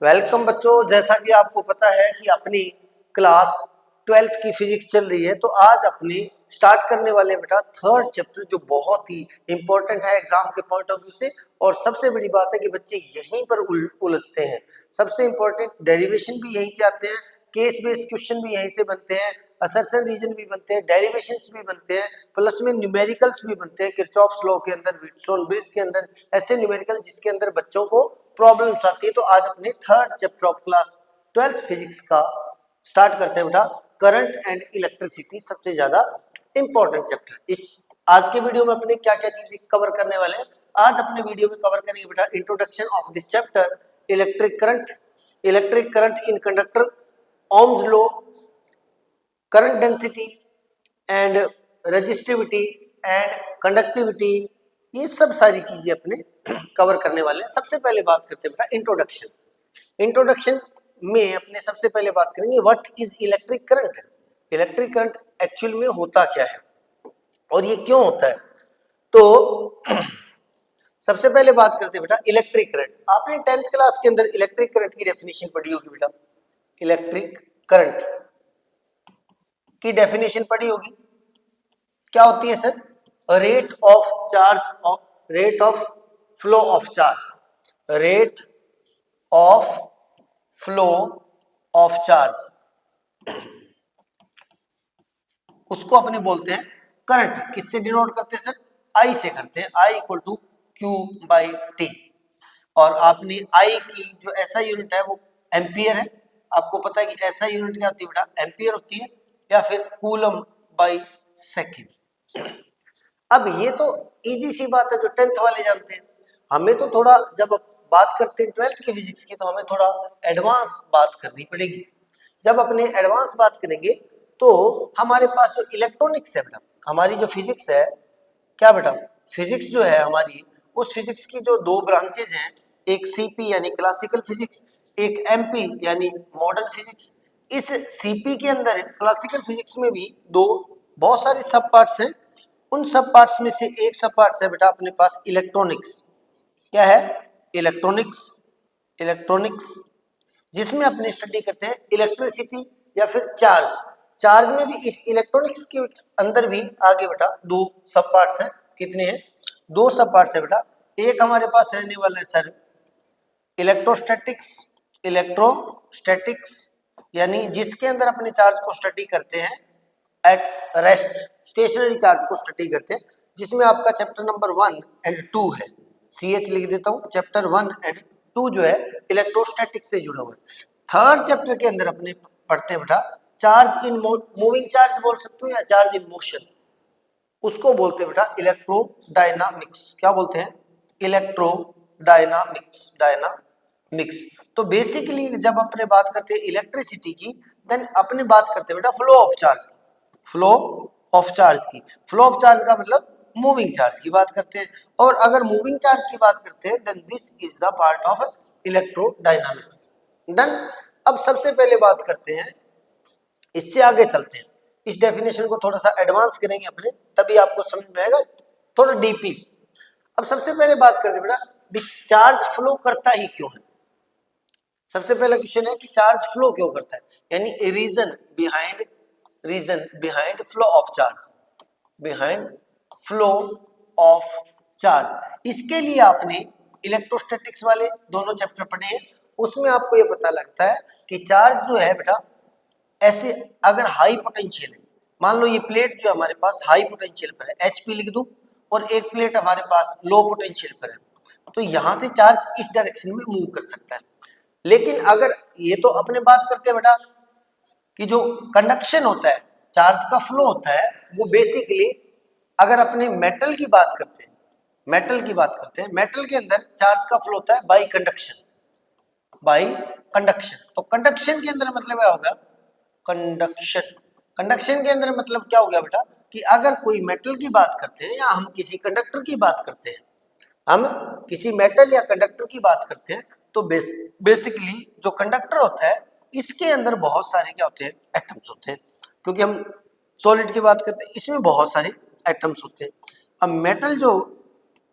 Welcome बच्चों, जैसा कि आपको पता है कि अपनी क्लास 12th की फिजिक्स चल रही है, तो आज अपनी स्टार्ट करने वाले हैं बेटा थर्ड चैप्टर, जो बहुत ही इंपॉर्टेंट है एग्जाम के पॉइंट ऑफ व्यू से। और सबसे बड़ी बात है कि बच्चे यहीं पर उलझते हैं। सबसे इंपॉर्टेंट डेरिवेशन भी यहीं से आते हैं, केस बेस्ड क्वेश्चन भी यहीं से बनते हैं, असर्शन रीजन भी बनते हैं, डेरिवेशंस भी बनते हैं, प्लस में न्यूमेरिकल्स भी बनते हैं किरचॉफ्स लॉ के अंदर, व्हिटस्टोन ब्रिज के अंदर, ऐसे न्यूमेरिकल जिसके अंदर बच्चों को प्रॉब्लम्स आती है। तो आज अपने third chapter of class 12th physics का स्टार्ट करते हैं बेटा, करंट एंड इलेक्ट्रिसिटी, सबसे ज्यादा इंपॉर्टेंट चैप्टर। इस आज के वीडियो में अपने क्या क्या चीजें कवर करने वाले हैं, आज अपने वीडियो में कवर करेंगे बेटा introduction of this chapter, electric current in conductor, Ohm's law, current density and resistivity and conductivity, ये सब सारी चीजें अपने कवर करने वाले हैं। सबसे पहले बात करते हैं बेटा इंट्रोडक्शन में अपने सबसे पहले बात करेंगे what is electric current. Electric current actual में होता क्या है और ये क्यों होता है। तो सबसे पहले बात करते हैं बेटा इलेक्ट्रिक करंट। आपने 10th क्लास के अंदर इलेक्ट्रिक करंट की डेफिनेशन पढ़ी होगी बेटा, इलेक्ट्रिक करंट की डेफिनेशन पढ़ी होगी। क्या होती है sir? Rate of flow of charge, rate of flow of charge, उसको अपने बोलते हैं करंट। किससे डिनोट करते हैं सर? आई से करते हैं, I equal to Q by T. और आपने आई की जो एसआई यूनिट है वो एम्पियर है। आपको पता है कि एसआई यूनिट क्या होती है बेटा? एम्पियर होती है, या फिर कूलम बाई सेकेंड। अब ये तो इजी सी बात है जो 10th वाले जानते हैं। हमें तो थोड़ा, जब बात करते हैं 12th की फिजिक्स की, तो हमें थोड़ा एडवांस बात करनी पड़ेगी। जब अपने एडवांस बात करेंगे तो हमारे पास जो इलेक्ट्रॉनिक्स है बेटा, हमारी जो फिजिक्स है, क्या बेटा फिजिक्स जो है हमारी, उस फिजिक्स की जो दो ब्रांचेज हैं, एक सीपी यानी क्लासिकल फिजिक्स, एक एमपी यानी मॉडर्न फिजिक्स। इस सीपी के अंदर क्लासिकल फिजिक्स में भी दो बहुत सारे सब पार्ट्स हैं। उन सब पार्ट्स में से एक सब पार्ट्स है बेटा अपने पास इलेक्ट्रॉनिक्स। क्या है? इलेक्ट्रॉनिक्स, जिसमें अपने स्टडी करते हैं इलेक्ट्रिसिटी या फिर चार्ज में भी इस इलेक्ट्रॉनिक्स के अंदर भी आगे बेटा दो सब पार्ट्स हैं। कितने हैं? दो सब पार्ट्स है बेटा। एक हमारे पास रहने वाला है सर इलेक्ट्रोस्टैटिक्स, यानी जिसके अंदर अपने चार्ज को स्टडी करते हैं एट रेस्ट, स्टेशनरी चार्ज को स्टडी करते हैं, जिसमें आपका चैप्टर नंबर 1 एंड 2 है। CH लिख देता हूं, चैप्टर 1 एंड 2 जो है इलेक्ट्रोस्टैटिक्स से जुड़ा हुआ है। थर्ड चैप्टर के अंदर अपने पढ़ते हैं बेटा चार्ज इन मूविंग चार्ज बोल सकते हो या चार्ज इन मोशन, उसको बोलते हैं बेटा इलेक्ट्रोडायनामिक्स। क्या बोलते हैं? डायनामिक्स। तो बेसिकली जब अपने बात करते हैं इलेक्ट्रिसिटी की, देन अपने बात करते हैं बेटा फ्लो ऑफ चार्ज का मतलब मूविंग चार्ज की बात करते हैं। और अगर मूविंग चार्ज की बात करते हैं then this is the part of electrodynamics. Done. अब सबसे पहले बात करते हैं, इससे आगे चलते हैं, इस डेफिनेशन को थोड़ा सा एडवांस करेंगे अपने, तभी आपको समझ में आएगा थोड़ा डीपली। अब सबसे पहले बात करते हैं बेटा चार्ज फ्लो करता ही क्यों है। सबसे पहला क्वेश्चन है कि चार्ज फ्लो क्यों करता है, यानी reason behind flow of charge. इसके लिए आपने इलेक्ट्रोस्टैटिक्स वाले दोनों चैप्टर पढ़े हैं, उसमें आपको ये पता लगता है कि चार्ज जो है बेटा ऐसे अगर हाई पोटेंशियल है, मान लो ये प्लेट जो हमारे पास हाई पोटेंशियल पर है, HP लिख दूं, और एक प्लेट हमारे पास लो पोटेंशियल पर है, तो यहां से चार्ज इस डायरेक्शन में मूव कर सकता है। लेकिन अगर ये तो अपने बात करते हैं बेटा कि जो कंडक्शन होता है, चार्ज का फ्लो होता है, वो बेसिकली अगर अपने मेटल की बात करते हैं, मेटल के अंदर चार्ज का फ्लो होता है बाई कंडक्शन। तो कंडक्शन के अंदर मतलब क्या होगा? कंडक्शन के अंदर मतलब क्या हो गया बेटा कि अगर कोई मेटल की बात करते हैं या हम किसी कंडक्टर की बात करते हैं, हम किसी मेटल या कंडक्टर की बात करते हैं, तो बेसिकली जो कंडक्टर होता है इसके अंदर बहुत सारे क्या होते हैं? एटम्स होते हैं। क्योंकि हम सॉलिड की बात करते हैं, इसमें बहुत सारे एटम्स होते हैं। अब मेटल जो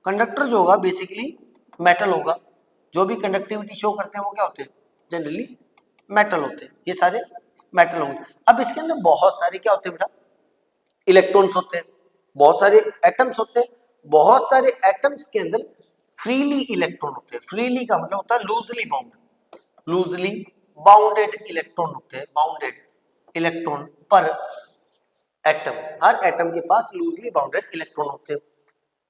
कंडक्टर जो होगा बेसिकली मेटल होगा, जो भी कंडक्टिविटी शो करते हैं वो क्या होते हैं? जनरली मेटल होते हैं, ये सारे मेटल होंगे। अब इसके अंदर बहुत सारे क्या होते हैं बेटा, इलेक्ट्रॉन्स होते हैं, बहुत सारे एटम्स होते हैं, बहुत सारे एटम्स के अंदर फ्रीली इलेक्ट्रॉन होते हैं। फ्रीली का मतलब होता है loosely bound, loosely bounded electron होते हैं, बाउंडेड इलेक्ट्रॉन पर एटम, हर एटम के पास लूजली बाउंडेड इलेक्ट्रॉन होते हैं।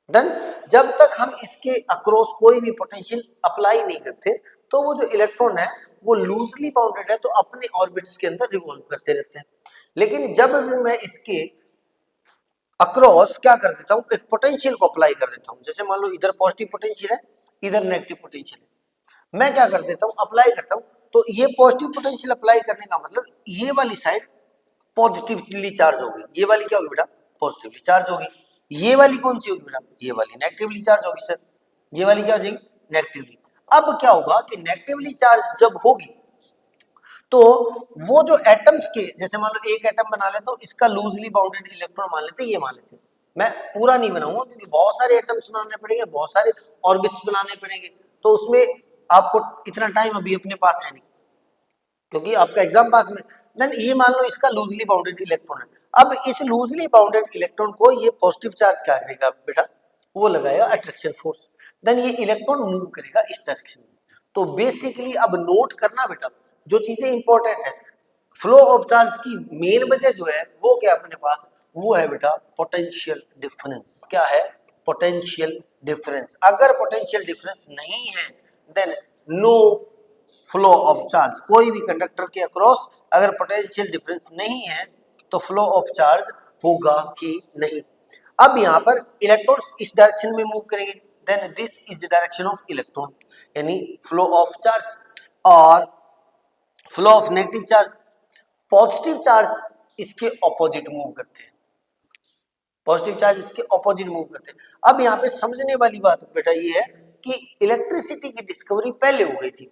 देन जब तक हम इसके अक्रॉस कोई भी पोटेंशियल अप्लाई नहीं करते तो वो जो इलेक्ट्रॉन है वो लूजली बाउंडेड है, तो अपने ऑर्बिट्स के अंदर रिवॉल्व करते रहते हैं। लेकिन जब भी मैं इसके अक्रॉस क्या कर देता हूँ, एक पोटेंशियल को अप्लाई कर देता हूँ, जैसे मान लो इधर पॉजिटिव पोटेंशियल है, इधर नेगेटिव पोटेंशियल है, मैं क्या कर देता हूँ, अप्लाई करता हूँ, तो ये पॉजिटिव पोटेंशियल अप्लाई करने का मतलब ये वाली साइड पॉजिटिवली चार्ज होगी, ये वाली क्या होगी बेटा, पॉजिटिवली चार्ज होगी, ये वाली कौन सी होगी बेटा, ये वाली नेगेटिवली चार्ज होगी सर, ये वाली क्या हो जाएगी, नेगेटिवली। अब क्या होगा कि नेगेटिवली चार्ज जब होगी तो वो जो एटम्स के, जैसे मान लो एक एटम बना लेता हूं, इसका लूजली बाउंडेड इलेक्ट्रॉन मान लेते हैं, ये मान लेते हैं, मैं पूरा नहीं बनाऊंगा क्योंकि बहुत सारे एटम्स बनाने पड़ेंगे, बहुत सारे ऑर्बिट्स बनाने पड़ेंगे, तो उसमें आपको इतना टाइम अभी अपने पास है नहीं क्योंकि आपका एग्जाम पास में। देन ये मान लो इसका लूजली बाउंडेड इलेक्ट्रॉन है, अब इस लूजली बाउंडेड इलेक्ट्रॉन को ये पॉजिटिव चार्ज क्या करेगा बेटा, वो लगाएगा अट्रैक्शन फोर्स, देन ये इलेक्ट्रॉन मूव करेगा इस डायरेक्शन में। तो बेसिकली अब नोट करना बेटा, जो चीजें इंपॉर्टेंट है, फ्लो ऑफ चार्ज की मेन वजह जो है वो क्या अपने पास, वो है बेटा पोटेंशियल डिफरेंस। क्या है, पोटेंशियल डिफरेंस। अगर पोटेंशियल डिफरेंस नहीं है then no flow of charge. कोई भी कंडक्टर के अक्रॉस अगर पोटेंशियल डिफरेंस नहीं है तो फ्लो ऑफ चार्ज होगा कि नहीं। अब यहाँ पर इलेक्ट्रॉन्स इस डायरेक्शन में मूव करेंगे, then this is the direction of electron, यानी फ्लो ऑफ चार्ज। और flow of negative charge, positive charge इसके ऑपोजिट मूव करते हैं, पॉजिटिव चार्ज इसके ऑपोजिट मूव करते हैं। अब यहाँ पे समझने वाली बात बेटा ये है कि इलेक्ट्रिसिटी की डिस्कवरी पहले हो गई थी।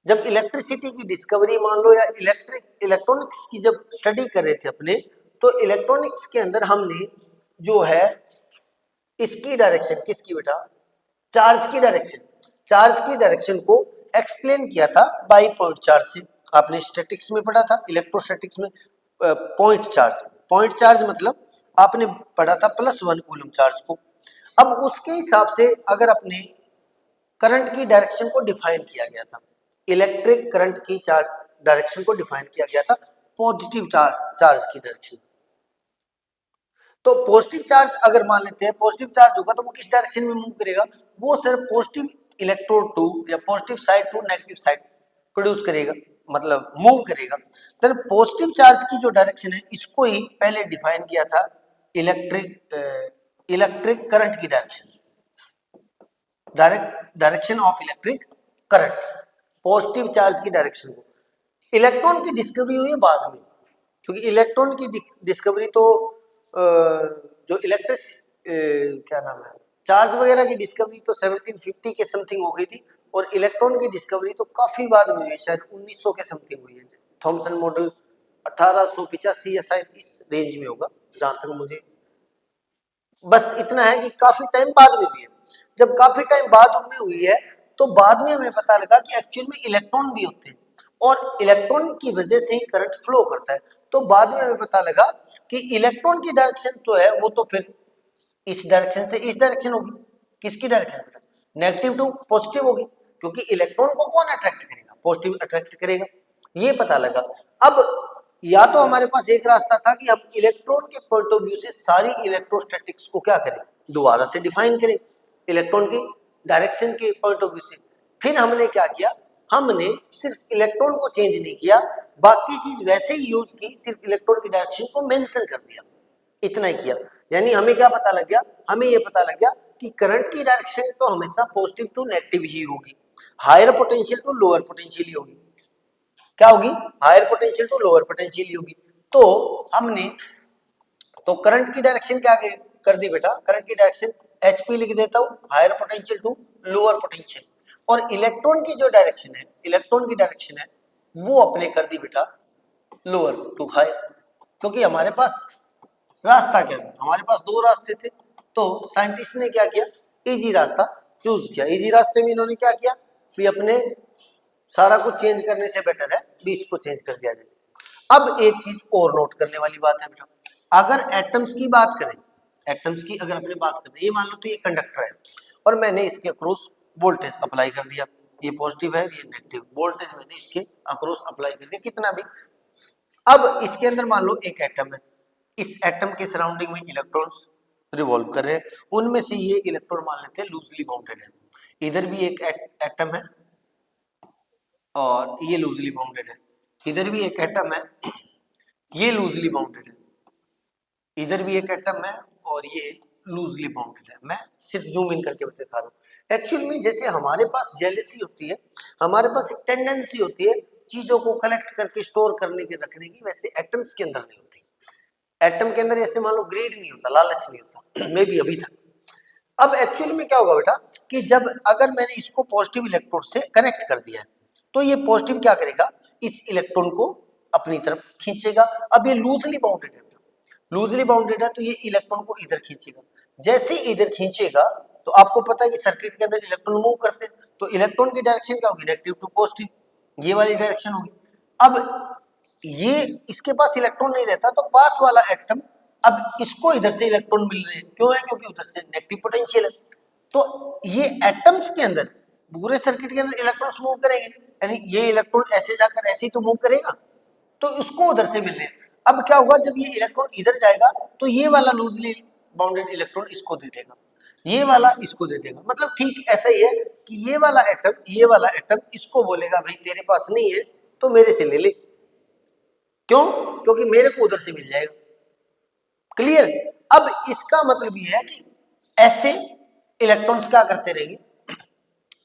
जब इलेक्ट्रिसिटी की डिस्कवरी मान लो या इलेक्ट्रॉनिक्स की जब स्टडी कर रहे थे अपने, तो इलेक्ट्रॉनिक्स के अंदर हमने जो है इसकी डायरेक्शन, किसकी बेटा, चार्ज की डायरेक्शन, चार्ज की डायरेक्शन को एक्सप्लेन किया था बाय पॉइंट चार्ज से। आपने स्टैटिक्स में पढ़ा था, इलेक्ट्रोस्टैटिक्स में पॉइंट चार्ज, पॉइंट चार्ज मतलब आपने पढ़ा था +1 कूलम चार्ज को। अब उसके हिसाब से अगर अपने करंट की डायरेक्शन को डिफाइन किया गया था, इलेक्ट्रिक करंट की चार्ज डायरेक्शन को डिफाइन किया गया था पॉजिटिव चार्ज की डायरेक्शन। तो पॉजिटिव चार्ज अगर मान लेते हैं, पॉजिटिव चार्ज होगा तो वो किस डायरेक्शन में मूव करेगा, वो सिर्फ पॉजिटिव इलेक्ट्रोड टू या positive side to negative side produce करेगा, मतलब मूव करेगा। तो पॉजिटिव चार्ज की जो डायरेक्शन है इसको ही पहले डिफाइन किया था इलेक्ट्रिक करंट की direction, direction of electric current, positive charge की डायरेक्शन को। इलेक्ट्रॉन की डिस्कवरी हुई है बाद में, क्योंकि इलेक्ट्रॉन की डिस्कवरी तो जो इलेक्ट्रिक क्या नाम है, चार्ज वगैरह की डिस्कवरी तो 1750 के समथिंग हो गई थी, और इलेक्ट्रॉन की डिस्कवरी तो काफी बाद में हुई है, शायद 1900 के समथिंग हुई है। थॉमसन मॉडल 1885 या शायद इस रेंज में होगा जहां तक मुझे, बस इतना है कि काफी टाइम बाद में हुई है। जब काफी टाइम बाद में हुई है तो बाद में हमें पता लगा कि एक्चुअल में इलेक्ट्रॉन भी होते हैं और इलेक्ट्रॉन की वजह से ही करंट फ्लो करता है। तो बाद में हमें पता लगा कि इलेक्ट्रॉन की डायरेक्शन तो है वो तो फिर इस डायरेक्शन से इस डायरेक्शन होगी। किसकी डायरेक्शन, नेगेटिव टू पॉजिटिव होगी, क्योंकि इलेक्ट्रॉन को कौन अट्रैक्ट करेगा, पॉजिटिव अट्रैक्ट करेगा, ये पता लगा। अब या तो हमारे पास एक रास्ता था कि हम इलेक्ट्रॉन के पॉइंट ऑफ व्यू से सारी इलेक्ट्रोस्टैटिक्स को क्या करें, दोबारा से डिफाइन करें इलेक्ट्रॉन की डायरेक्शन के पॉइंट ऑफ व्यू से। फिर हमने क्या किया, हमने सिर्फ इलेक्ट्रॉन को चेंज नहीं किया, बाकी चीज वैसे ही यूज की, सिर्फ इलेक्ट्रॉन की डायरेक्शन को मेंशन कर दिया, इतना ही किया। यानी हमें क्या पता लग गया, हमें ये पता लग गया कि करंट की डायरेक्शन तो हमेशा पॉजिटिव टू नेगेटिव ही होगी, higher potential to lower potential ही होगी। क्या होगी, higher potential to lower potential ही होगी। तो हमने तो करंट की डायरेक्शन क्या कर दी बेटा, करंट की डायरेक्शन HP लिख देता हूं, higher potential to lower potential. और इलेक्ट्रॉन की जो डायरेक्शन है, इलेक्ट्रॉन की डायरेक्शन है वो अपने कर दी बेटा लोअर टू हाई, क्योंकि हमारे पास रास्ता क्या था, हमारे पास दो रास्ते थे। तो साइंटिस्ट ने क्या किया, इजी रास्ता चूज किया। इजी रास्ते में इन्होंने क्या किया, भी अपने सारा कुछ चेंज करने से बेटर है 20 को चेंज कर दिया जाए। अब एक चीज और नोट करने वाली बात है बेटा, अगर एटम्स की बात करें, एटम्स की अगर अपने बात करें, ये मान लो तो ये कंडक्टर है और मैंने इसके अक्रॉस वोल्टेज अप्लाई कर दिया, ये पॉजिटिव है ये नेगेटिव, वोल्टेज मैंने इसके अक्रॉस अप्लाई कर दिया कितना भी। अब इसके अंदर मान लो एक एटम है, इस एटम के सराउंडिंग में इलेक्ट्रॉन्स रिवॉल्व कर रहे हैं, उनमें से ये इलेक्ट्रॉन मान लेते हैं लूजली बाउंडेड है, इधर भी एक एटम है और ये लूजली बाउंडेड है, इधर भी एक एटम है ये लूजली बाउंडेड है, इधर भी एक एटम है और ये लूजली बाउंडेड है। मैं सिर्फ जूम इन करके दिखा रहा हूँ। एक्चुअल में जैसे हमारे पास जेलेसी होती है, हमारे पास एक टेंडेंसी होती है चीजों को कलेक्ट करके स्टोर करने के रखने की, वैसे एटम्स के अंदर नहीं होती। एटम के अंदर ऐसे मान लो ग्रीड नहीं होता, लालच नहीं होता, मे बी अभी तक। अब एक्चुअली में क्या होगा बेटा कि जब अगर मैंने इसको पॉजिटिव इलेक्ट्रोड से कनेक्ट कर दिया है तो ये पॉजिटिव क्या करेगा, इस इलेक्ट्रॉन को अपनी तरफ खींचेगा। अब ये लूजली बाउंडेड है, लूजली बाउंडेड है तो ये इलेक्ट्रॉन को इधर खींचेगा, जैसे इधर खींचेगा तो आपको पता है कि सर्किट के अंदर इलेक्ट्रॉन मूव करते हैं, तो इलेक्ट्रॉन की डायरेक्शन क्या होगी, नेगेटिव टू पॉजिटिव, ये वाली डायरेक्शन होगी। अब ये इसके पास इलेक्ट्रॉन नहीं रहता तो पास वाला एटम, अब इसको इधर से इलेक्ट्रॉन मिल रहे हैं, क्यों है, क्योंकि उधर से नेगेटिव पोटेंशियल है। तो ये एटम्स के अंदर पूरे सर्किट के अंदर इलेक्ट्रॉन्स मूव करेंगे, यानी ये इलेक्ट्रॉन ऐसे जाकर ऐसे ही तो मूव करेगा, तो उसको उधर से मिल रहे हैं। अब क्या होगा, जब ये इलेक्ट्रॉन इधर जाएगा तो ये वाला लूजली बाउंडेड इलेक्ट्रॉन इसको दे देगा, ये वाला इसको दे देगा। मतलब ठीक ऐसा ही है कि ये वाला एटम इसको बोलेगा भाई तेरे पास नहीं है तो मेरे से ले ले, क्यों, क्योंकि मेरे को उधर से मिल जाएगा। क्लियर। अब इसका मतलब ये है कि ऐसे इलेक्ट्रॉन्स क्या करते रहेंगे,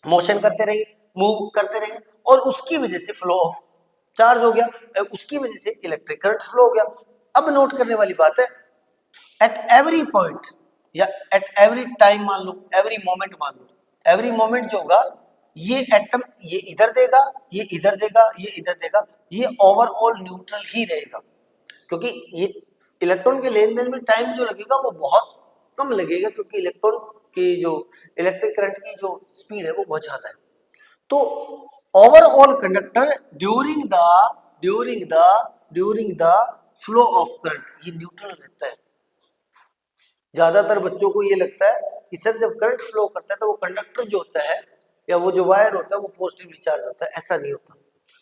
मोशन करते रहेंगे, मूव करते रहेंगे, और उसकी वजह से फ्लो ऑफ चार्ज हो गया, उसकी वजह से इलेक्ट्रिक करंट फ्लो हो गया। अब नोट करने वाली बात है, एट एवरी पॉइंट या एट एवरी टाइम मान लो, एवरी मोमेंट मान लो, एवरी मोमेंट जो होगा ये एटम ये इधर देगा, ये इधर देगा, ये इधर देगा, ये ओवरऑल न्यूट्रल ही रहेगा, क्योंकि ये इलेक्ट्रॉन के लेन देन में टाइम जो लगेगा वो बहुत कम लगेगा, क्योंकि इलेक्ट्रॉन की जो इलेक्ट्रिक करंट की जो स्पीड है वो बहुत ज्यादा है। तो overall conductor during the flow of current ये न्यूट्रल रहता है। ज्यादातर बच्चों को ये लगता है कि सर जब करंट फ्लो करता है तो वो कंडक्टर जो होता है या वो जो वायर होता है वो पॉजिटिवली चार्ज होता है, ऐसा नहीं होता,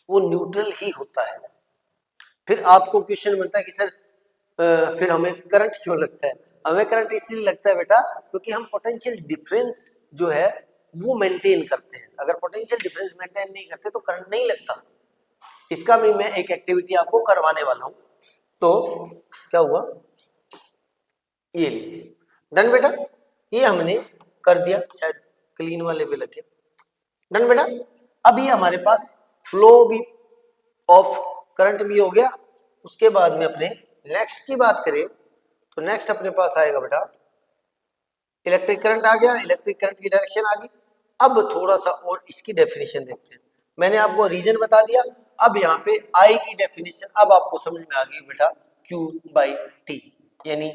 वो न्यूट्रल ही होता है। फिर आपको क्वेश्चन बनता है कि सर फिर हमें करंट क्यों लगता है, हमें करंट इसलिए लगता है बेटा क्योंकि हम पोटेंशियल डिफरेंस जो है वो मेंटेन करते हैं। अगर पोटेंशियल डिफरेंस मेंटेन नहीं करते तो करंट नहीं लगता। इसका भी मैं एक एक्टिविटी आपको करवाने वाला हूं। तो क्या हुआ, ये लीजिए, डन बेटा, ये हमने कर दिया, शायद क्लीन वाले पे लग गया। डन बेटा। अभी हमारे पास फ्लो भी ऑफ करंट भी हो गया। उसके बाद में अपने नेक्स्ट की बात करें तो नेक्स्ट अपने पास आएगा बेटा इलेक्ट्रिक करंट आ गया, इलेक्ट्रिक करंट की डायरेक्शन आ गई। अब थोड़ा सा और इसकी डेफिनेशन देखते हैं। मैंने आपको रीजन बता दिया, अब यहाँ पे आई की डेफिनेशन अब आपको समझ में आ गई बेटा, Q बाई टी, यानी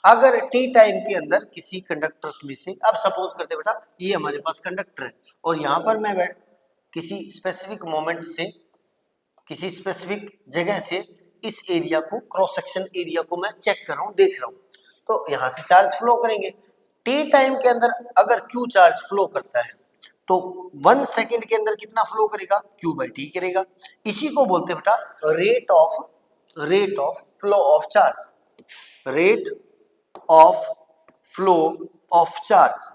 अगर टी टाइम के अंदर किसी कंडक्टर में से, अब सपोज करते बेटा ये हमारे पास कंडक्टर है और यहाँ पर मैं किसी स्पेसिफिक मोमेंट से किसी स्पेसिफिक जगह से इस एरिया को, क्रॉस सेक्शन एरिया को मैं चेक कर रहा हूँ, देख रहा हूँ, तो यहाँ से चार्ज फ्लो करेंगे। टी टाइम के अंदर अगर Q चार्ज फ्लो करता है तो 1 सेकेंड के अंदर कितना फ्लो करेगा, Q बाई टी करेगा। इसी को बोलते हैं बेटा rate of flow of charge, rate of flow of charge,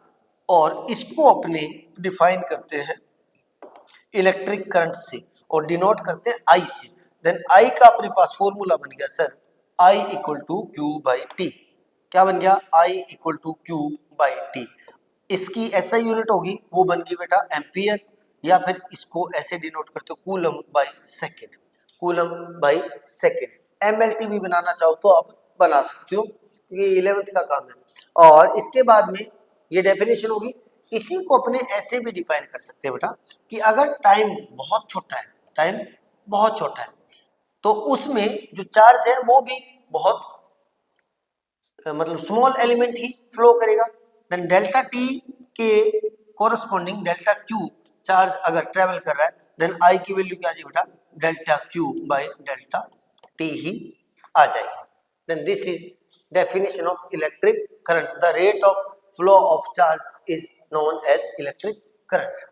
और इसको अपने डिफाइन करते हैं इलेक्ट्रिक करंट से और डिनोट करते हैं आई से। देन आई का अपने पास फॉर्मूला बन गया sir, I equal to Q by T. क्या बन गया, I equal to Q by T. इसकी ऐसा यूनिट होगी वो बन गई बेटा एम्पियर, या फिर इसको ऐसे डिनोट करते हो coulomb by second, coulomb by second. MLT भी बनाना चाहो तो आप बना सकते हो, ये 11th का काम है। और इसके बाद में ये डेफिनेशन होगी। इसी को अपने ऐसे भी डिफाइन कर सकते हैं बेटा कि अगर टाइम बहुत छोटा है, टाइम बहुत छोटा है तो उसमें जो चार्ज है वो भी बहुत मतलब स्मॉल एलिमेंट ही फ्लो करेगा। देन डेल्टा टी के कोरस्पॉन्डिंग डेल्टा क्यू चार्ज अगर ट्रेवल कर रहा है देन आई की वैल्यू क्या आ जाएगी बेटा, delta Q by delta T ही आ जाएगी। Then this is definition of electric current, the rate of flow of charge is known as electric current.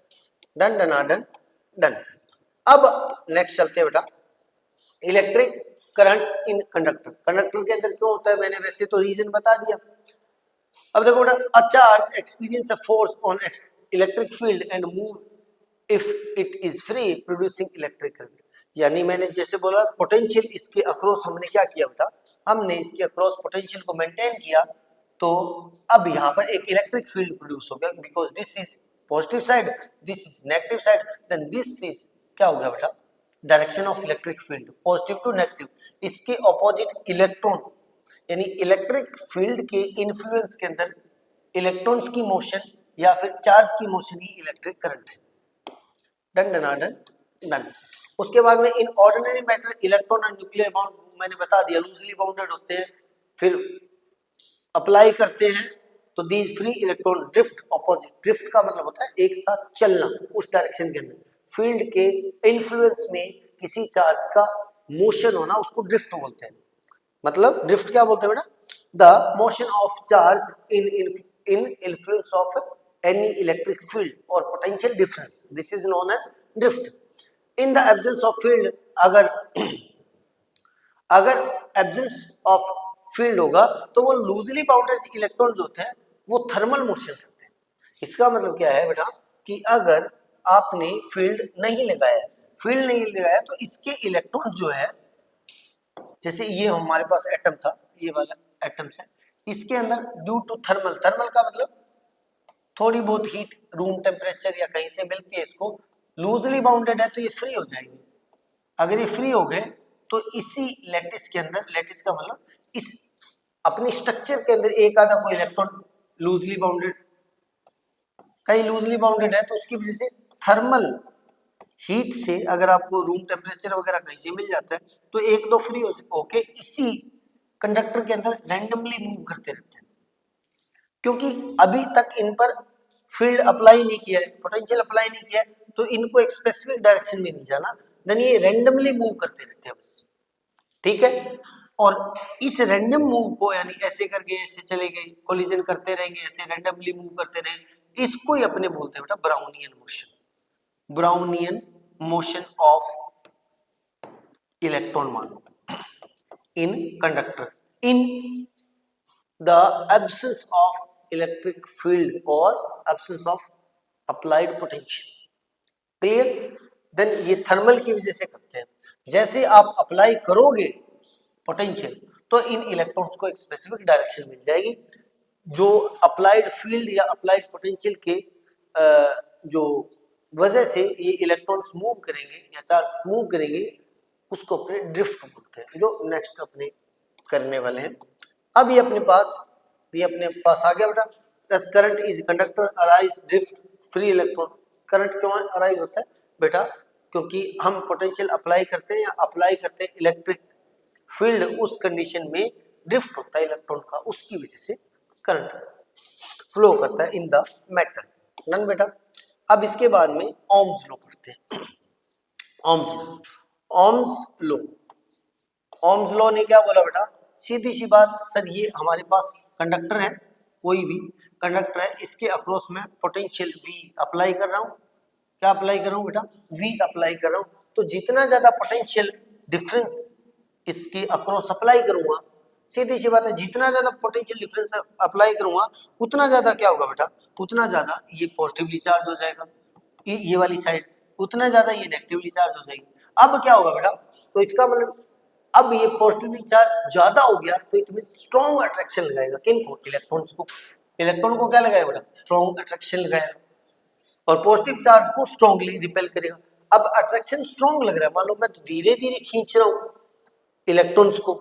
Done done done done. अब नेक्स्ट चलते हैं बेटा, electric currents in conductor. Conductor के अंदर क्यों होता है, मैंने वैसे तो रीजन बता दिया। अब देखो बेटा, a charge experience a force on electric field and move if it is free producing electric current. यानी मैंने जैसे बोला पोटेंशियल इसके अक्रॉस हमने क्या किया बेटा, हमने इसके अक्रॉस पोटेंशियल को मेंटेन किया, तो अब यहाँ पर एक इलेक्ट्रिक फील्ड प्रोड्यूस हो गया, because this is positive side, this is negative side, then this is क्या हो गया बेटा, direction of electric field, positive to negative. इसके ऑपोजिट इलेक्ट्रॉन, यानी इलेक्ट्रिक फील्ड के इन्फ्लुएंस के अंदर इलेक्ट्रॉन्स की मोशन या फिर चार्ज की मोशन ही इलेक्ट्रिक करंट है। Done done done done. उसके बाद में इन ऑर्डिनरी मैटर इलेक्ट्रॉन और न्यूक्लियर बाउंड मैंने बता दिया लूजली बाउंडेड होते हैं, फिर अप्लाई करते हैं तो these free electron drift opposite. Drift का मतलब होता है एक साथ चलना उस डायरेक्शन के अंदर, फील्ड के इन्फ्लुएंस में किसी चार्ज का मोशन होना उसको ड्रिफ्ट बोलते हैं। मतलब ड्रिफ्ट क्या बोलते हैं बेटा, the motion of charge in influence of any electric field और potential difference, this is known as drift. In the absence of field, अगर एब्सेंस ऑफ फील्ड होगा तो वो लूजली बाउंडेड इलेक्ट्रॉन जो होते हैं वो थर्मल मोशन करते हैं। इसका मतलब क्या है बेटा कि अगर आपने फील्ड नहीं लगाया तो इसके इलेक्ट्रॉन जो है, जैसे ये हमारे पास एटम था, ये वाला एटम है, इसके अंदर ड्यू टू थर्मल का मतलब थोड़ी बहुत हीट रूम टेम्परेचर या कहीं से मिलती है, इसको लूजली बाउंडेड है तो ये फ्री हो जाएंगे। अगर ये फ्री हो गए तो इसी लैटिस के अंदर, लैटिस का मतलब इस अपनी स्ट्रक्चर के अंदर एक आधा कोई इलेक्ट्रॉन लूजली बाउंडेड, कहीं लूजली बाउंडेड है तो उसकी वजह से थर्मल हीट से अगर आपको रूम टेम्परेचर वगैरह कहीं से मिल जाता है तो एक दो फ्री होके इसी कंडक्टर के अंदर रैंडमली मूव करते रहते हैं, क्योंकि अभी तक इन पर फील्ड अप्लाई नहीं किया है, पोटेंशियल अप्लाई नहीं किया है, तो इनको एक स्पेसिफिक डायरेक्शन में नहीं जाना, देन ये रैंडमली मूव करते रहते हैं बस। ठीक है, और इस रैंडम मूव को यानी ऐसे करके ऐसे चले गए, कोलिजन करते रहेंगे, ऐसे रैंडमली मूव करते रहे, इसको ही अपने बोलते हैं बेटा Brownian motion. Brownian motion of electron मानो in conductor in the absence of electric field और absence of applied potential. Clear? Then ये थर्मल की वजह से करते हैं। जैसे आप अप्लाई करोगे पोटेंशियल तो इन इलेक्ट्रॉन्स को एक स्पेसिफिक डायरेक्शन मिल जाएगी, जो अप्लाइड फील्ड या अप्लाइड पोटेंशियल के जो वजह से ये इलेक्ट्रॉन्स मूव करेंगे या चार्ज मूव करेंगे उसको अपने ड्रिफ्ट बोलते हैं, जो नेक्स्ट अपने करने वाले हैं। अब ये अपने पास आ गया बेटा, दस current is conductor arise drift free electron. Current क्यों अराइज होता है बेटा, क्योंकि हम पोटेंशियल अप्लाई करते हैं या अप्लाई करते हैं इलेक्ट्रिक फील्ड, उस कंडीशन में ड्रिफ्ट होता है इलेक्ट्रॉन का, उसकी वजह से करंट फ्लो करता है इन द मेटल। डन बेटा। अब इसके बाद में ओम्स लॉ पढ़ते हैं। ओम्स लॉ ने क्या बोला बेटा, सीधी सी बात, सर ये हमारे पास कंडक्टर है, कोई भी कंडक्टर है, इसके अक्रॉस में पोटेंशियल V अप्लाई कर रहा हूँ। क्या अप्लाई कर रहा हूँ बेटा, V अप्लाई कर रहा हूँ, तो जितना ज्यादा पोटेंशियल डिफरेंस इसके अक्रॉस अप्लाई करूंगा, सीधी सी बात है, जितना ज्यादा पोटेंशियल डिफरेंस अप्लाई करूंगा उतना ज्यादा क्या होगा बेटा, उतना ज्यादा ये पॉजिटिवली चार्ज हो जाएगा, ये वाली साइड, उतना ज्यादा ये नेगेटिवली चार्ज हो जाएगी। अब क्या होगा बेटा, तो इसका मतलब अब ये पॉजिटिवली चार्ज ज्यादा हो गया तो इट मीन स्ट्रॉन्ग अट्रैक्शन लगाएगा, किनको, इलेक्ट्रॉन्स को। इलेक्ट्रॉन को क्या लगाएगा बेटा, स्ट्रॉन्ग अट्रैक्शन लगाएगा, और पॉजिटिव चार्ज को स्ट्रॉन्गली रिपेल करेगा। अब अट्रैक्शन स्ट्रॉन्ग लग रहा है, मान लो मैं तो धीरे धीरे खींच रहा हूँ इलेक्ट्रॉन्स को,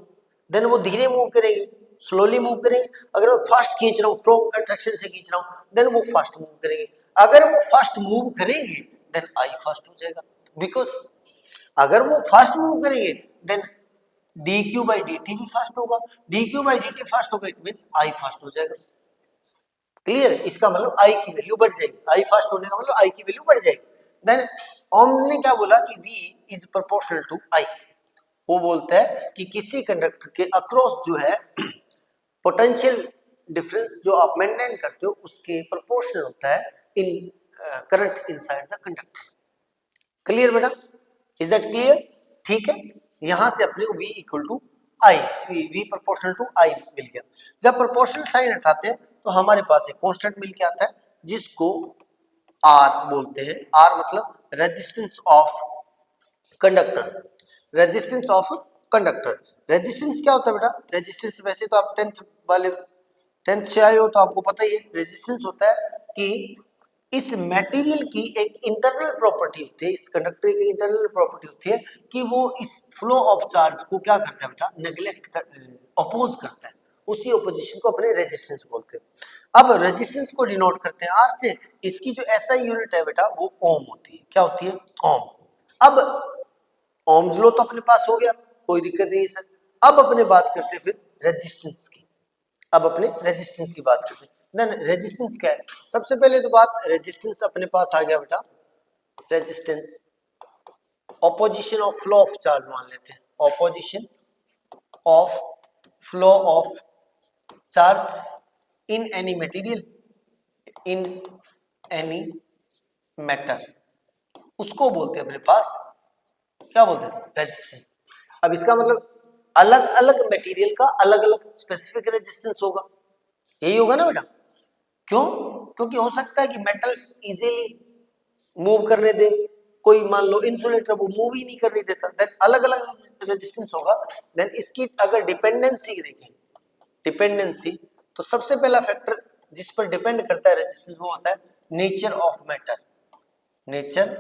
देन वो धीरे मूव करेंगे, स्लोली मूव करेंगे। अगर मैं फास्ट खींच रहा हूँ, स्ट्रॉन्ग अट्रैक्शन से खींच रहा हूँ, देन वो फास्ट मूव करेंगे। अगर वो फास्ट मूव करेंगे देन आई फास्ट हो जाएगा, बिकॉज अगर वो फास्ट मूव करेंगे देन dq by dt भी फास्ट होगा, dq by dt फास्ट होगा, इट मींस I फास्ट हो जाएगा। क्लियर? इसका मतलब I की वैल्यू बढ़ जाएगी, I फास्ट होने का मतलब I की वैल्यू बढ़ जाएगी। देन ओम्स ने क्या बोला कि V is proportional to I। वो बोलता है कि किसी कंडक्टर के अक्रॉस जो है पोटेंशियल डिफरेंस जो आप मेंटेन करते हो उसके प्रोपोर्शनल होता है in current inside the conductor. Clear बेटा, इज दैट क्लियर? ठीक है, यहां से अपने को V equal to I, V proportional to I मिल गया। जब प्रोपोर्शनल साइन हटाते हैं तो हमारे पास एक कांस्टेंट मिल के आता है जिसको R बोलते हैं। R मतलब resistance of conductor, resistance of conductor. Resistance क्या होता है बेटा? रेजिस्टेंस वैसे तो आप 10th से आए हो तो आपको पता ही है। रेजिस्टेंस होता है कि इस मटेरियल की एक इंटरनल प्रॉपर्टी होती है, इस कंडक्टर की इंटरनल प्रॉपर्टी होती है कि वो इस फ्लो ऑफ चार्ज को क्या करता है बेटा? नेग्लेक्ट कर, अपोज करता है। उसी ऑपोजिशन को अपने रेजिस्टेंस बोलते हैं। अब रेजिस्टेंस को डिनोट करते हैं आर से। इसकी जो एसआई यूनिट है बेटा वो ओम होती है। क्या होती है? ओम। अब ओम्स लॉ तो अपने पास हो गया, कोई दिक्कत नहीं है सर। अब अपने बात करते हैं फिर रेजिस्टेंस की। अब अपने रेजिस्टेंस की बात करते हैं। देन रेजिस्टेंस क्या है? सबसे पहले तो बात रेजिस्टेंस अपने पास आ गया बेटा। Resistance opposition of flow of charge मान लेते हैं। Opposition of flow of charge in any material, in any matter, उसको बोलते हैं अपने पास क्या बोलते हैं? रेजिस्टेंस। अब इसका मतलब अलग अलग मटेरियल का अलग अलग स्पेसिफिक रेजिस्टेंस होगा, यही होगा ना बेटा? क्यों? क्योंकि हो सकता है कि मेटल इजीली मूव करने दे, कोई मान लो इंसुलेटर वो मूव ही नहीं करने देता, देन अलग अलग रेजिस्टेंस होगा। देन इसकी अगर डिपेंडेंसी देखें, डिपेंडेंसी, तो सबसे पहला फैक्टर जिस पर डिपेंड करता है रेजिस्टेंस वो होता है nature of matter. Nature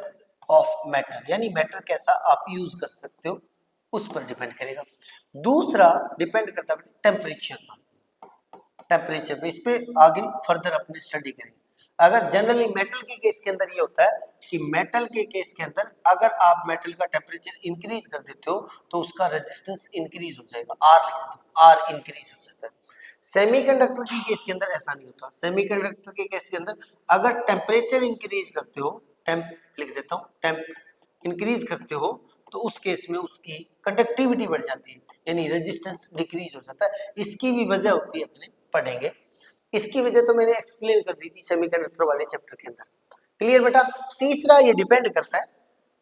of matter यानी मैटर कैसा आप यूज कर सकते हो उस पर डिपेंड करेगा। दूसरा डिपेंड करता है टेम्परेचर पर। टेम्परेचर पे इस पे आगे फर्दर अपने स्टडी करेंगे। अगर जनरली मेटल के केस के अंदर ये होता है कि मेटल के केस के अंदर अगर आप मेटल का टेम्परेचर इंक्रीज कर देते हो तो उसका रेजिस्टेंस इंक्रीज हो जाएगा, आर लिख देते हो, आर इंक्रीज हो जाता है। सेमीकंडक्टर के केस के अंदर ऐसा नहीं होता। सेमीकंडक्टर के केस के अंदर अगर टेम्परेचर इंक्रीज करते हो, टेम्प लिख देता हूँ, टेम्प इंक्रीज करते हो तो उस केस में उसकी कंडक्टिविटी बढ़ जाती है, यानी रेजिस्टेंस डिक्रीज हो जाता है। इसकी भी वजह होती है, अपने पढ़ेंगे। इसकी वजह तो मैंने एक्सप्लेन कर दी थी सेमीकंडक्टर वाले चैप्टर के अंदर। क्लियर बेटा? तीसरा ये डिपेंड करता है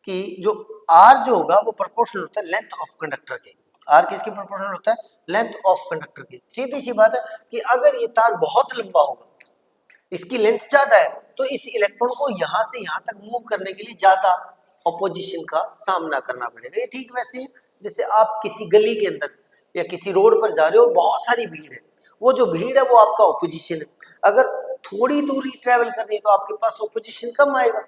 कि जो आर जो होगा वो प्रोपोर्शनल होता है लेंथ ऑफ कंडक्टर के। आर किसके प्रोपोर्शनल होता है? लेंथ ऑफ कंडक्टर की। सीधी सी बात है कि अगर ये तार बहुत लंबा होगा, इसकी लेंथ ज्यादा है, तो इस इलेक्ट्रॉन को यहां से यहां तक मूव करने के लिए ज्यादा ऑपोजिशन का सामना करना पड़ेगा। ये ठीक वैसे ही जैसे आप किसी गली के अंदर या किसी रोड पर जा रहे हो, बहुत सारी भीड़ है, वो जो भीड़ है वो आपका ऑपोजिशन है। अगर थोड़ी दूरी ट्रेवल करनी है तो आपके पास ऑपोजिशन कम आएगा,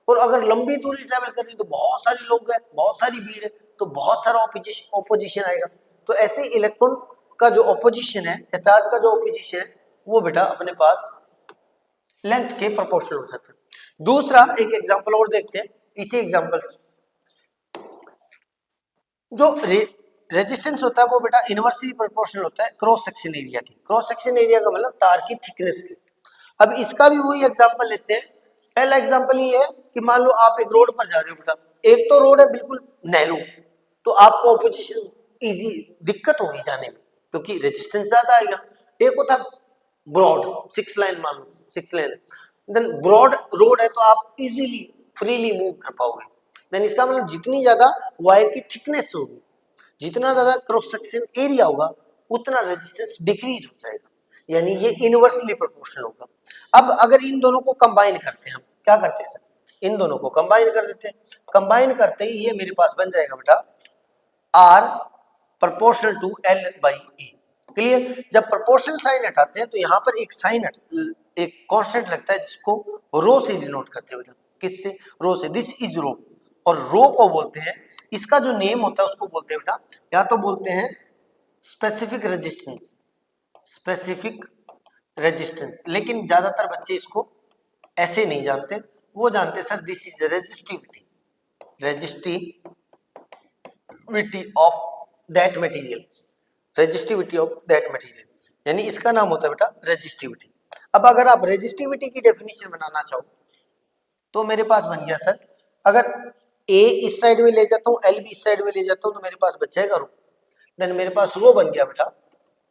और अगर लंबी दूरी ट्रेवल करनी है तो बहुत सारे लोग हैं, बहुत सारी भीड़ है, तो बहुत सारा ऑपोजिशन आएगा। तो ऐसे इलेक्ट्रॉन का जो ऑपोजिशन है या चार्ज का जो ऑपोजिशन है वो बेटा अपने पास लेंथ के प्रोपोर्शनल हो जाता है। दूसरा एक एग्जांपल और देखते हैं इसी एग्जांपल से। जो रेजिस्टेंस होता है वो बेटा इनवर्सली प्रोपोर्शनल होता है क्रॉस सेक्शन एरिया की। क्रॉस सेक्शन एरिया का मतलब तार की थिकनेस की। अब इसका भी वही एग्जांपल लेते हैं। पहला एग्जांपल ये है कि मान लो आप एक रोड पर जा रहे हो बेटा, एक तो रोड है बिल्कुल नैरो, तो आपको ऑपोजिशन इजी दिक्कत होगी जाने में क्योंकि रेजिस्टेंस ज्यादा आएगा। एक होता ब्रॉड 6 लाइन, मान लो 6 लाइन, देन ब्रॉड रोड है तो आप इजीली फ्रीली मूव कर पाओगे। देन इसका मतलब जितनी ज्यादा वायर की थिकनेस होगी, जितना ज्यादा क्रॉस सेक्शन एरिया होगा, उतना रेजिस्टेंस डिक्रीज हो जाएगा, यानी ये इनवर्सली प्रोपोर्शनल होगा। अब अगर इन दोनों को कंबाइन करते हैं, हम क्या करते हैं सर? इन दोनों को कंबाइन कर देते हैं। कंबाइन करते ही ये मेरे पास बन जाएगा बेटा R proportional to L by A. Clear? जब प्रोपोर्शनल साइन हटाते हैं तो यहाँ पर एक साइन एक कांस्टेंट लगता है जिसको रो से डिनोट करते हैं बेटा। किससे? रो से। दिस इज रो, और रो को बोलते हैं, इसका जो नेम होता है उसको बोलते हैं बेटा, या तो बोलते हैं स्पेसिफिक रेजिस्टेंस, स्पेसिफिक रेजिस्टेंस, लेकिन ज्यादातर बच्चे इसको ऐसे नहीं जानते, वो जानते sir this is resistivity, resistivity of that material, resistivity of that material, यानी इसका नाम होता है बेटा रेजिस्टिविटी। अब अगर आप रेजिस्टिविटी की डेफिनेशन बनाना चाहो तो मेरे पास बन गया सर, अगर ए इस साइड में ले जाता हूँ, एल भी इस साइड में ले जाता हूँ, तो मेरे पास बच जाएगा रो। देन मेरे पास रो बन गया बेटा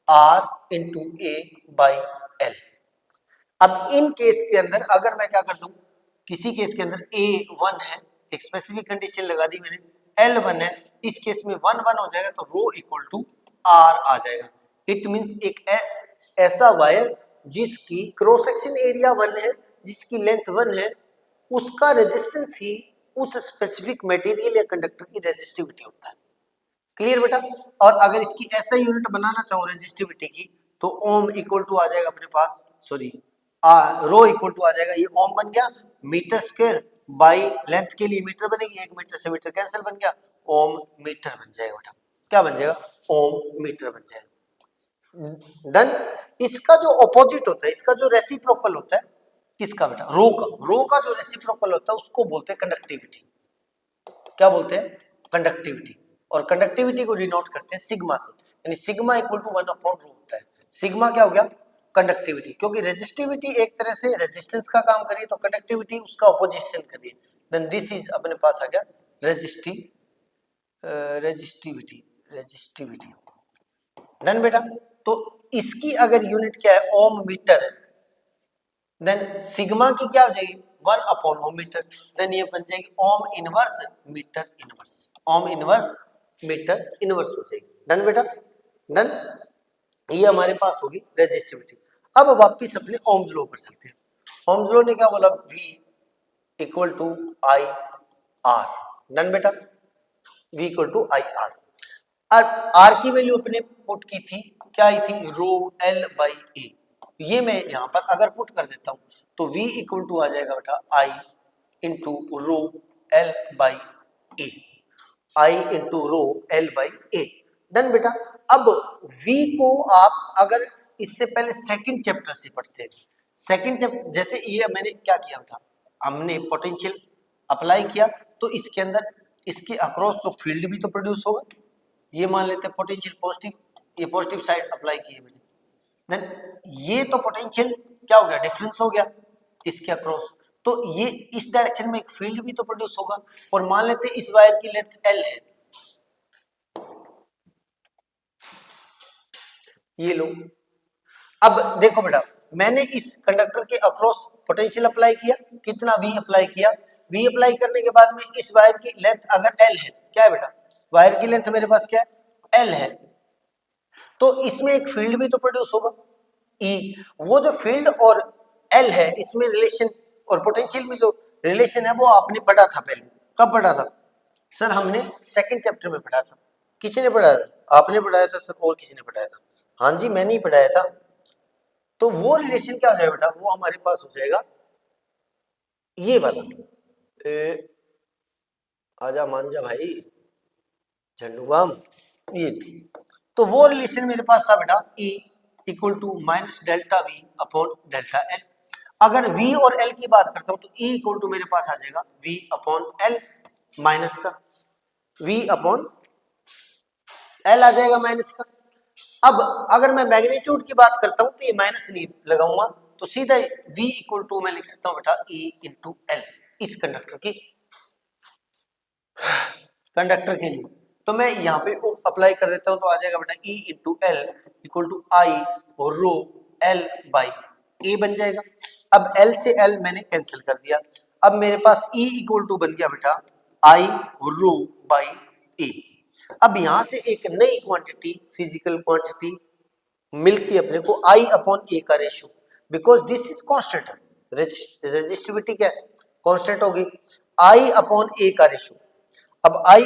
R into A by L. अब इन केस के अंदर अगर मैं क्या कर दूं, किसी केस के अंदर ए 1 है, एक स्पेसिफिक कंडीशन लगा दी मैंने, एल 1 है, इस केस में 1 1 हो जाएगा, तो रो इक्वल टू आर आ जाएगा। इट मींस एक ऐसा वायर जिसकी क्रॉस सेक्शन एरिया 1 है, जिसकी लेंथ 1 है, उसका रेजिस्टेंस ही उस स्पेसिफिक मटेरियल या कंडक्टर की रेजिस्टिविटी होता है। क्लियर बेटा। और अगर इसकी ऐसा यूनिट बनाना चाहूँ रेजिस्टिविटी की, तो ओम इक्वल टू आ जाएगा अपने पास, सॉरी रो इक्वल टू आ जाएगा, ये ओम बन गया, मीटर स्क्वायर बाई लेंथ के लिए मीटर बनेगी, 1 मीटर से मीटर कैंसिल बन गया, ओम मीटर बन जाएगा बेटा। क्या बन जाएगा, ओम मीटर बन जाएगा। डन। इसका जो ऑपोजिट होता है, इसका जो रेसिप्रोकल होता है, किसका बेटा, रो का जो रेसिप्रोकल होता है उसको बोलते हैं कंडक्टिविटी। क्या बोलते हैं, कंडक्टिविटी। और कंडक्टिविटी को डिनोट करते हैं सिग्मा से, यानी sigma equal to 1 upon rho होता है। सिग्मा क्या हो गया, कंडक्टिविटी, क्योंकि रेजिस्टिविटी एक तरह से रेजिस्टेंस का काम करिए, तो कंडक्टिविटी उसका ऑपोजिशन करिए। देन दिस इज अपने पास आ गया रेजिस्टिविटी। डन बेटा। तो इसकी अगर यूनिट क्या है, ओम मीटर है, देन सिग्मा की क्या हो जाएगी, 1 अपॉन ओम मीटर, देन ये बन जाएगी ohm inverse metre inverse, ohm inverse metre inverse हो जाएगी। डन बेटा, डन। ये हमारे पास होगी रेजिस्टिविटी। अब वापिस अपने ओम्स लॉ पर चलते हैं। ओम्स लॉ ने क्या बोला, V equal to I R. Done बेटा, V equal to I R. अब आर की वैल्यू अपने पुट की थी, क्या आई थी, रो एल बाई ए। ये मैं यहाँ पर अगर पुट कर देता हूँ, तो V इक्वल टू आ जाएगा बेटा I into rho L by A, I into rho L by A. Done बेटा। अब V को आप अगर इससे पहले सेकंड चैप्टर से पढ़ते हैं, सेकंड चैप्टर, जैसे ये मैंने क्या किया बेटा, हमने पोटेंशियल अप्लाई किया, तो इसके अंदर इसके अक्रॉस तो फील्ड भी तो प्रोड्यूस होगा, ये मान लेते हैं पोटेंशियल पॉजिटिव, ये पॉजिटिव साइड अप्लाई की है मैंने, देन ये तो पोटेंशियल क्या हो गया, डिफरेंस हो गया इसके अक्रॉस, तो ये इस डायरेक्शन में एक फील्ड भी तो प्रोड्यूस होगा। और मान लेते हैं इस वायर की लेंथ L है, ये लो। अब देखो बेटा, मैंने इस कंडक्टर के अक्रॉस पोटेंशियल अप्लाई किया, कितना V अप्लाई किया, V अप्लाई करने के बाद में इस वायर की लेंथ अगर L है, क्या है बेटा, वायर की लेंथ मेरे पास क्या है, L है, तो इसमें एक फील्ड भी तो प्रोड्यूस होगा E। वो जो फील्ड और L है, इसमें रिलेशन और पोटेंशियल में जो रिलेशन है वो आपने पढ़ा था पहले। कब पढ़ा था सर, हमने सेकंड चैप्टर में पढ़ा था। किसी ने पढ़ाया था, आपने पढ़ाया था सर, और किसी ने पढ़ाया था, हाँ जी मैंने ही पढ़ाया था। तो वो रिलेशन क्या हो जाएगा बेटा, वो हमारे पास हो जाएगा ये वाला, आजा मान जा भाई झंडू बाम, ये। तो वो रिलेशन मेरे पास था बेटा E equal to minus delta V upon delta L। अगर V और L की बात करता हूं, तो E इक्वल टू मेरे पास आ जाएगा V अपॉन L माइनस का, V अपॉन L आ जाएगा माइनस का। अब अगर मैं मैग्नीट्यूड की बात करता हूं, तो ये माइनस नहीं लगाऊंगा, तो सीधा V इक्वल टू मैं लिख सकता हूं बेटा E इंटू L, इस कंडक्टर के लिए। तो मैं यहाँ पे अप्लाई कर देता हूँ, तो आ जाएगा बेटा E into L equal to I और रो एल बाई ए बन जाएगा। अब L से L मैंने कैंसिल कर दिया, अब मेरे पास E इक्वल टू बन गया बेटा आई रो बाई ए। अब यहाँ से एक नई क्वांटिटी, फिजिकल क्वांटिटी मिलती है अपने को, I अपॉन ए का ratio, because this is constant, resistivity क्या है, कॉन्स्टेंट होगी, I अपॉन ए का रेशियो। अब I,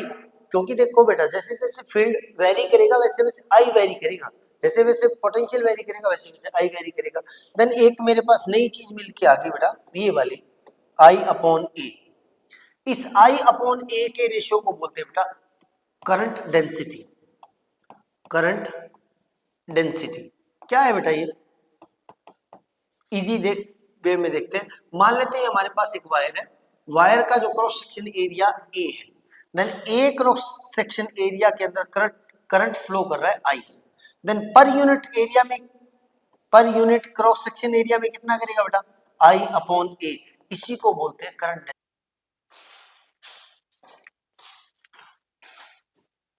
क्योंकि देखो बेटा जैसे जैसे फील्ड वेरी करेगा वैसे वैसे I वेरी करेगा, जैसे वैसे पोटेंशियल वेरी करेगा वैसे वैसे I वेरी करेगा। देन एक मेरे पास नई चीज मिल के आ गई बेटा, ये वाली I अपॉन ए। इस I अपॉन ए के रेशियो को बोलते हैं बेटा करंट डेंसिटी। करंट डेंसिटी क्या है बेटा, ये इजी वे में देखते हैं। मान लेते हैं हमारे पास एक वायर है, वायर का जो क्रॉस सेक्शन एरिया A है, then A cross section area के अंदर करंट फ्लो कर रहा है I, then per unit area में, per unit cross section area में कितना करेगा बेटा I अपॉन ए। इसी को बोलते हैं करंट।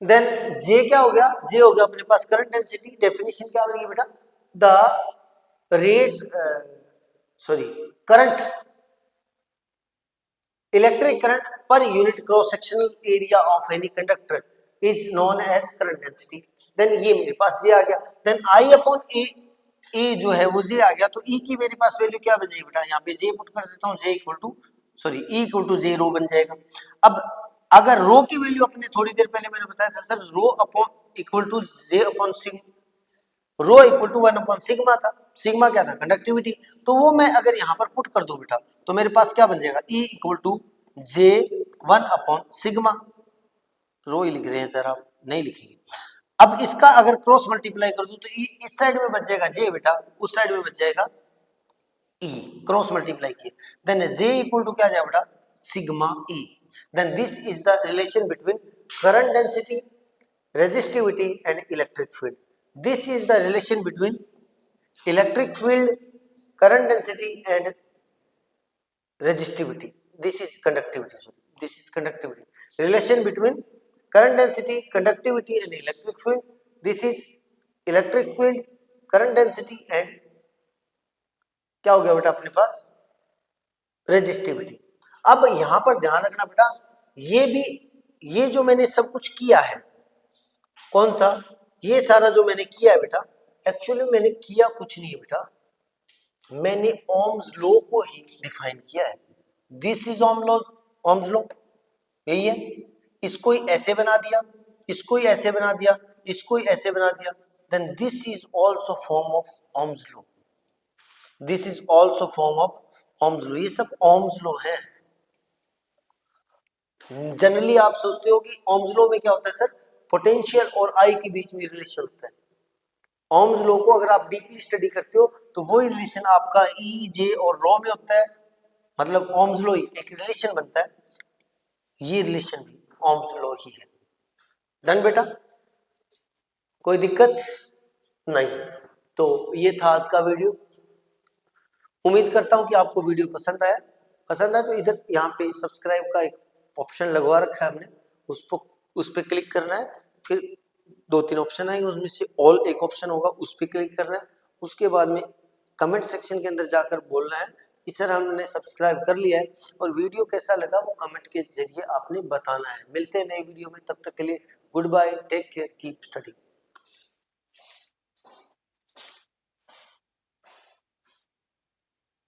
देन जे क्या हो गया, जे हो गया अपने पास करंट डेंसिटी। डेफिनेशन क्या बनेगी बेटा, the rate current, electric current per unit cross sectional area of any conductor is known as current density. Then ये मेरे पास जे आ गया। देन आई अपॉन ए, ए जो है वो जे आ गया, तो ई की मेरे पास वैल्यू क्या बन जाएगी बेटा, यहाँ पे जे पुट कर देता हूँ, J equal to E equal to J rho बन जाएगा। अब अगर रो की वैल्यू अपने थोड़ी देर पहले मैंने बताया था sir, rho upon equal to J upon sigma, rho equal to 1 upon sigma था। सिग्मा क्या था, कंडक्टिविटी। तो वो मैं अगर यहाँ पर पुट कर दूं बेटा, तो मेरे पास क्या बन जाएगा, E equal to J 1 upon sigma. Rho ही लिख रहे हैं सर, आप नहीं लिखेंगे। अब इसका अगर क्रॉस मल्टीप्लाई कर दूं तो ई इस साइड में बच जाएगा जे बेटा, उस साइड में बच जाएगा ई, क्रॉस मल्टीप्लाई किए। देन जे इक्वल टू क्या जाएगा बेटा, sigma E. Then this is the relation between current density, resistivity and electric field. This is the relation between electric field, current density and resistivity. This is conductivity, sorry. This is conductivity. Relation between current density, conductivity and electric field. This is electric field, current density and क्या हो गया बेटा अपने पास, resistivity. अब यहां पर ध्यान रखना बेटा, ये जो मैंने सब कुछ किया है, कौन सा, ये सारा जो मैंने किया है बेटा, एक्चुअली मैंने किया कुछ नहीं है बेटा, मैंने ओम्स लॉ को ही डिफाइन किया है। दिस इज ओम्स लॉ, यही है। इसको ही ऐसे बना दिया, इसको ही ऐसे बना दिया, इसको ही ऐसे बना दिया, then this is also form of Ohm's law, this is also form of Ohm's law. ये सब ओम्स लॉ है। जनरली आप सोचते हो कि ओम्स लॉ में क्या होता है सर, पोटेंशियल और आई के बीच में रिलेशन होता है। ओम्स लॉ को अगर आप डीपली स्टडी करते हो तो वही रिलेशन आपका ई, जे और रो में होता है, मतलब ओम्स लॉ ही एक रिलेशन बनता है, ये रिलेशन भी ओम्स लॉ ही है। डन बेटा, कोई दिक्कत नहीं। तो ये था आज का वीडियो। उम्मीद करता हूं कि आपको वीडियो पसंद आया। पसंद आया तो इधर यहाँ पे सब्सक्राइब का एक ऑप्शन लगवा रखा है हमने, उस पर क्लिक करना है, फिर 2-3 ऑप्शन आएंगे, उसमें से ऑल एक ऑप्शन होगा, उस पर क्लिक करना है। उसके बाद में कमेंट सेक्शन के अंदर जाकर बोलना है कि सर हमने सब्सक्राइब कर लिया है, और वीडियो कैसा लगा वो कमेंट के जरिए आपने बताना है। मिलते हैं नए वीडियो में, तब तक के लिए goodbye, take care, keep study.